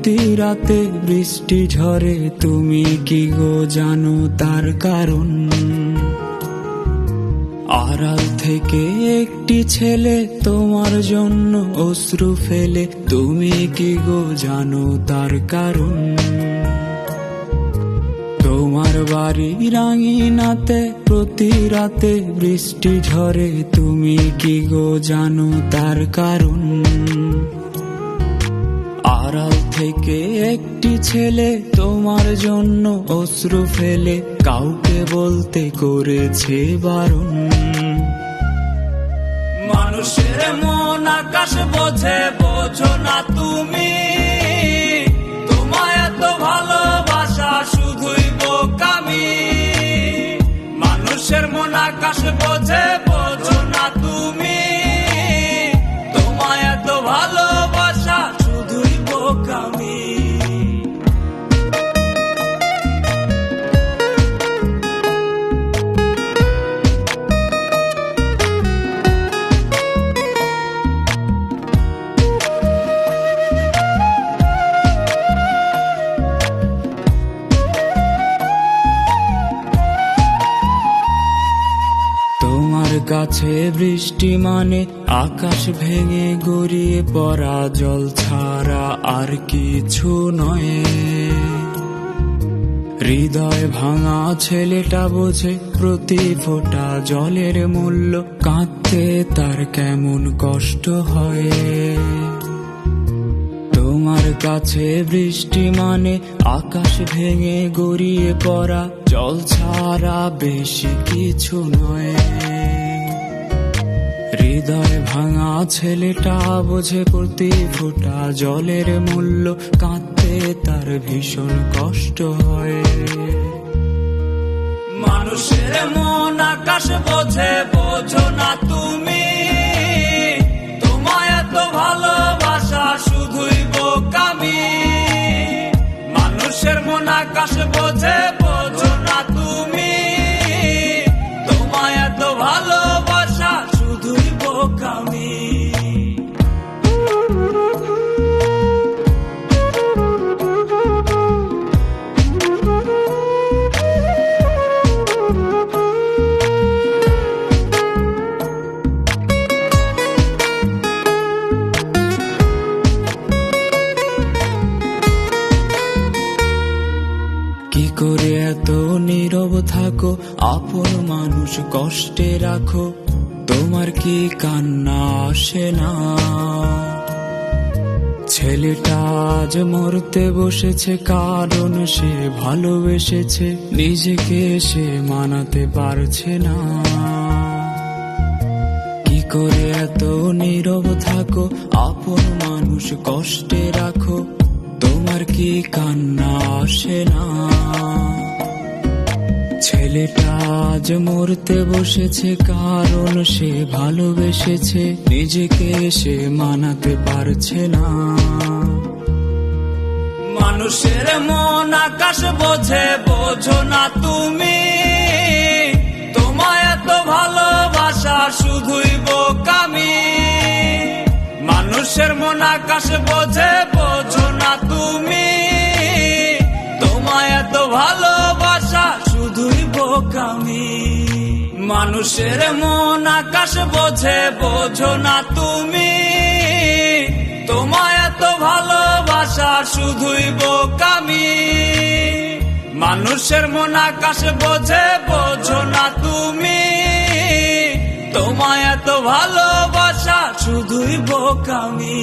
প্রতি রাতে বৃষ্টি ঝরে, তুমি কি গো জানো তার কারণ? আড়াল থেকে একটি ছেলে তোমার জন্য অশ্রু ফেলে, তুমি কি গো জানো তার কারণ? তোমার বাড়ি রাঙিনাতে প্রতি রাতে বৃষ্টি ঝরে, তুমি কি গো জানো তার কারণ? আড়াল থেকে একটি ছেলে তোমার জন্য অশ্রু ফেলে, কাউকে বলতে করেছে বারণ। মানুষের মন আকাশ বোঝে, বোঝো না তুমি, তোমায় এত ভালোবাসা শুধুই বোকামি। মানুষের মন আকাশ বোঝে, বোঝো না তুমি, তোমায় এত ভালোবাসা শুধুই বোকামি। তোমার কাছে বৃষ্টি মানে আকাশ ভেঙে গড়িয়ে পড়া জল ছাড়া আর কিছু নয়। হৃদয় ভাঙা ছেলেটা বোঝে প্রতি ফোঁটা জলের মূল্য, কাঁদতে তার কেমন কষ্ট হয়। তোমার কাছে বৃষ্টি মানে আকাশ ভেঙে গড়িয়ে পড়া জল ছাড়া বেশি কিছু নয়। হৃদয় ভাঙা ছেলেটা বোঝে প্রতি ফোঁটা জলের মূল্য, কাঁদতে তার ভীষণ কষ্ট হয়। মানুষের মন আকাশ বোঝে, বোঝো না তুমি, তোমায় এত ভালোবাসা শুধুই বোকামি। মানুষের মন আকাশ বোঝে, বোঝো না তুমি, তোমায় এত ভালোবাসা শুধুই বোকামি। কি করে এত নীরব থাকো, আপন মানুষ কষ্টে রাখো, তোমার কি কান্না আসে না? ছেলেটা আজ মরতে বসেছে কারণ সে ভালোবেসেছে, নিজেকে সে মানাতে পারছে না। কি করে এত নীরব থাকো, আপন মানুষ কষ্টে রাখো, তোমার কি কান্না আসে না? ছেলেটা আজ মরতে বসেছে কারণ সে ভালোবেসেছে, নিজেকে সে মানাতে পারছে না। মানুষের মন আকাশ বোঝে, বোঝো না তুমি, তোমায় এত ভালোবাসা শুধুই বোকামি। মানুষের মন আকাশ বোঝে, বোঝো না তুমি, তোমায় এত ভালোবাসা শুধুই বোকামি। মানুষের মন আকাশ বোঝে, বোঝো না তুমি, তোমায় এত ভালোবাসা শুধুই বোকামি। মানুষের মন আকাশ বোঝে, বোঝো না তুমি, তোমায় এত ভালোবাসা শুধুই বোকামি।